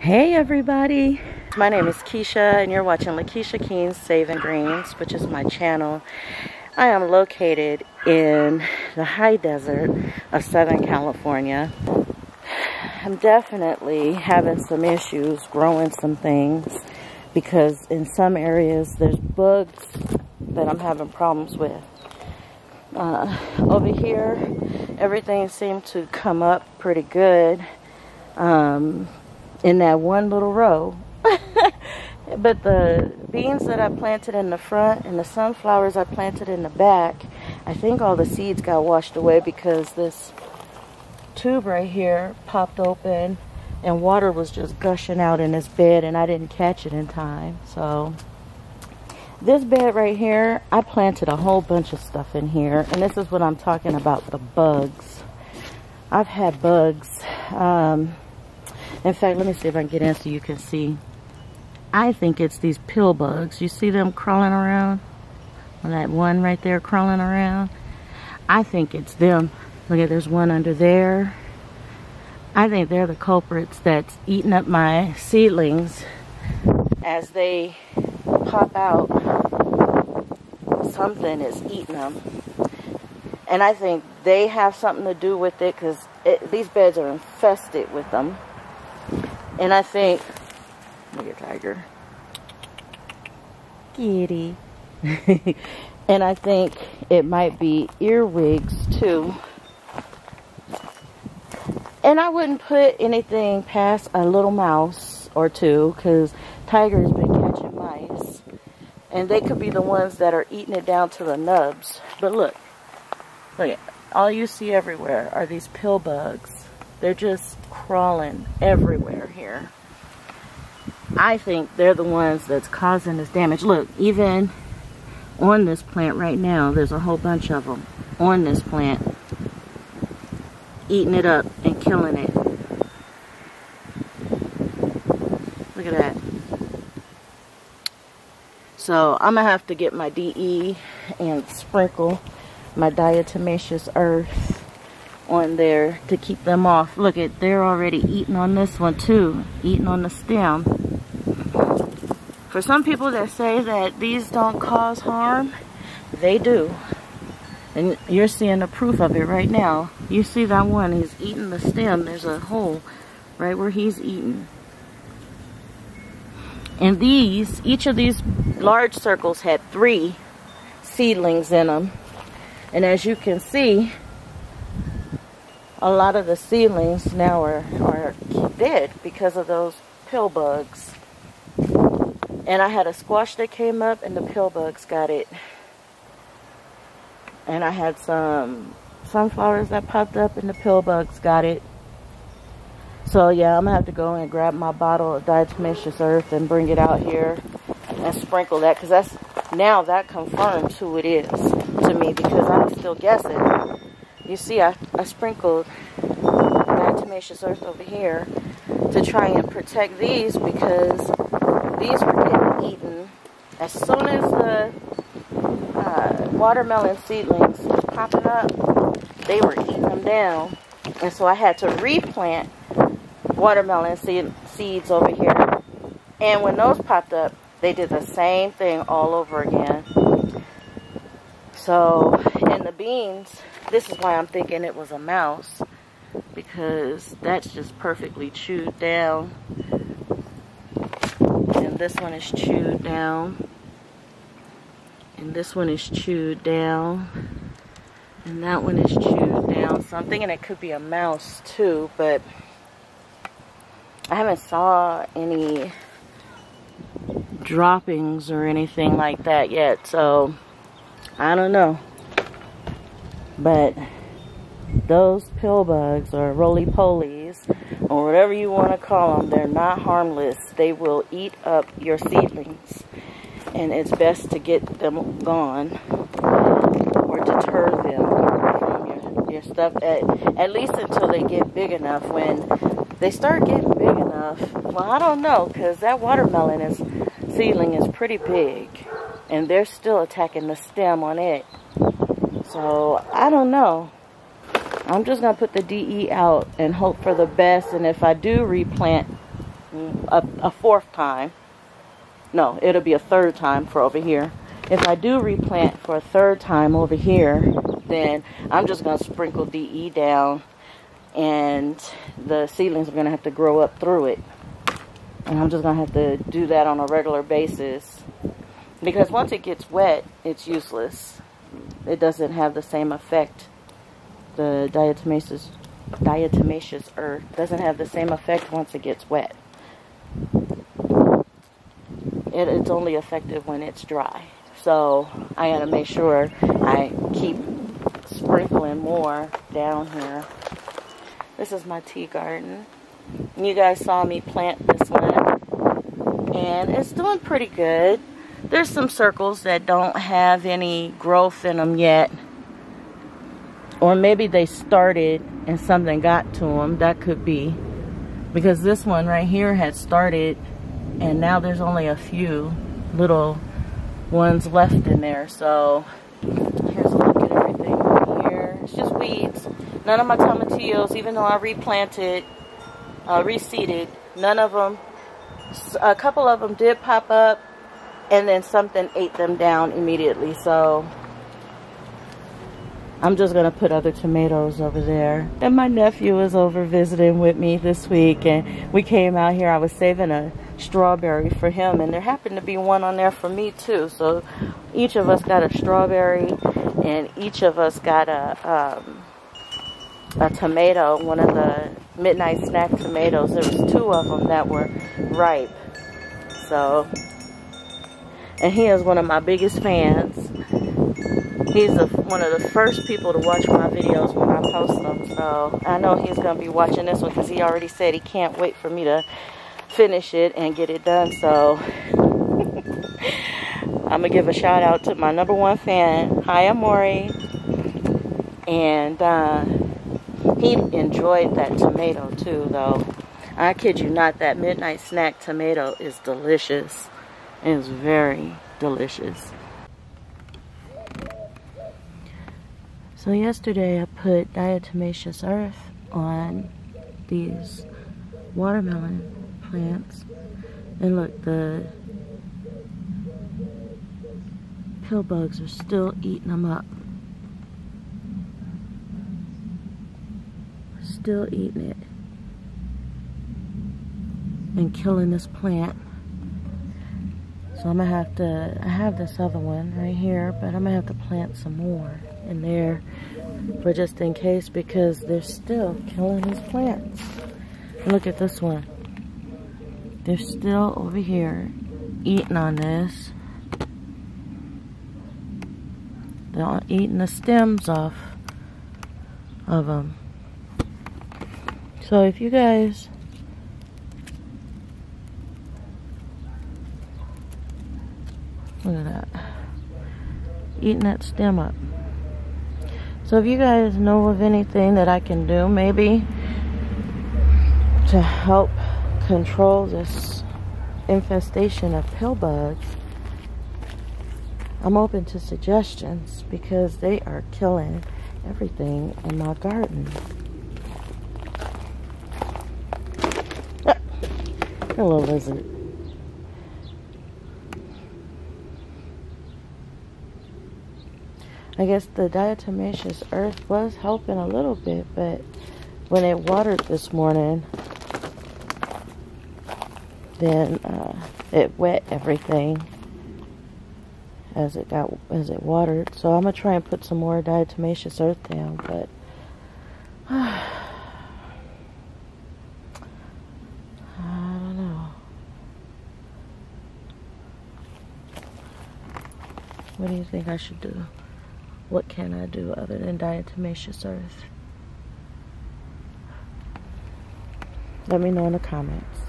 Hey everybody, my name is Keisha and you're watching Lakisha Keene's Saving Greens, which is my channel. I am located in the high desert of Southern California. I'm definitely having some issues growing some things because in some areas there's bugs that I'm having problems with. Over here, everything seemed to come up pretty good. In that one little row. But the beans that I planted in the front and the sunflowers I planted in the back, I think all the seeds got washed away because this tube right here popped open and water was just gushing out in this bed and I didn't catch it in time. So this bed right here, I planted a whole bunch of stuff in here, and this is what I'm talking about, the bugs. I've had bugs. In fact, let me see if I can get in so you can see. I think it's these pill bugs. You see them crawling around? Well, that one right there crawling around? I think it's them. Look at, there's one under there. I think they're the culprits that's eating up my seedlings as they pop out. Something is eating them. And I think they have something to do with it because these beds are infested with them. And I think, look at Tiger, kitty. And I think it might be earwigs too. And I wouldn't put anything past a little mouse or two because Tiger's been catching mice. And they could be the ones that are eating it down to the nubs. But look, all you see everywhere are these pill bugs. They're just crawling everywhere here. I think they're the ones that's causing this damage. Look, even on this plant right now, there's a whole bunch of them on this plant, eating it up and killing it. Look at that. So I'm gonna have to get my DE and sprinkle my diatomaceous earth on there to keep them off. Look at, they're already eating on this one too, eating on the stem. For some people that say that these don't cause harm, they do. And you're seeing the proof of it right now. You see that one, he's eating the stem. There's a hole right where he's eating. And these, each of these large circles had 3 seedlings in them. And as you can see, a lot of the seedlings now are dead because of those pill bugs. And I had a squash that came up and the pill bugs got it. And I had some sunflowers that popped up and the pill bugs got it. So yeah, I'm gonna have to go and grab my bottle of diatomaceous earth and bring it out here and sprinkle that, because that confirms who it is to me, because I'm still guessing. You see, I sprinkled diatomaceous earth over here to try and protect these because these were getting eaten. As soon as the watermelon seedlings was popping up, they were eating them down. And so I had to replant watermelon seeds over here. And when those popped up, they did the same thing all over again. So, in the beans, this is why I'm thinking it was a mouse, because that's just perfectly chewed down. And this one is chewed down. And this one is chewed down. And that one is chewed down. So I'm thinking it could be a mouse too, but I haven't saw any droppings or anything like that yet, so I don't know. But those pill bugs, or roly-polies, or whatever you want to call them, they're not harmless. They will eat up your seedlings, and it's best to get them gone or deter them from your stuff, at least until they get big enough. When they start getting big enough, well, I don't know, because that watermelon seedling is pretty big, and they're still attacking the stem on it. So I don't know. I'm just gonna put the DE out and hope for the best. And if I do replant a fourth time. No, it'll be a third time for over here. If I do replant for a third time over here, then I'm just going to sprinkle DE down, and the seedlings are going to have to grow up through it. And I'm just going to have to do that on a regular basis, because once it gets wet, it's useless. It doesn't have the same effect. The diatomaceous earth doesn't have the same effect once it gets wet. It's only effective when it's dry. So I gotta make sure I keep sprinkling more down here. This is my tea garden. You guys saw me plant this one, and it's doing pretty good. There's some circles that don't have any growth in them yet, or maybe they started and something got to them. That could be, because this one right here had started, and now there's only a few little ones left in there. So here's a look at everything here. It's just weeds. None of my tomatillos, even though I replanted, reseeded, none of them. A couple of them did pop up, and then something ate them down immediately. So I'm just going to put other tomatoes over there. And my nephew was over visiting with me this week, and we came out here. I was saving a strawberry for him, and there happened to be one on there for me too. So each of us got a strawberry, and each of us got a tomato, one of the midnight snack tomatoes. There was 2 of them that were ripe. So, and he is one of my biggest fans. He's one of the first people to watch my videos when I post them. So I know he's going to be watching this one, because he already said he can't wait for me to finish it and get it done. So I'm going to give a shout out to my #1 fan. Hi, Amori. And he enjoyed that tomato too, though. I kid you not, that midnight snack tomato is delicious. It is very delicious. So yesterday I put diatomaceous earth on these watermelon plants, and look, the pill bugs are still eating them up. Still eating it and killing this plant. So I'm gonna have to, I have this other one right here, but I'm gonna have to plant some more in there for just in case, because they're still killing these plants. And look at this one. They're still over here eating on this. They're eating the stems off of them. So if you guys look at that, eating that stem up. So if you guys know of anything that I can do maybe to help control this infestation of pill bugs, I'm open to suggestions, because they are killing everything in my garden. Hello, lizard. I guess the diatomaceous earth was helping a little bit, but when it watered this morning, then it wet everything as it watered. So I'm gonna try and put some more diatomaceous earth down, but I don't know. What do you think I should do? What can I do other than diatomaceous earth? Let me know in the comments.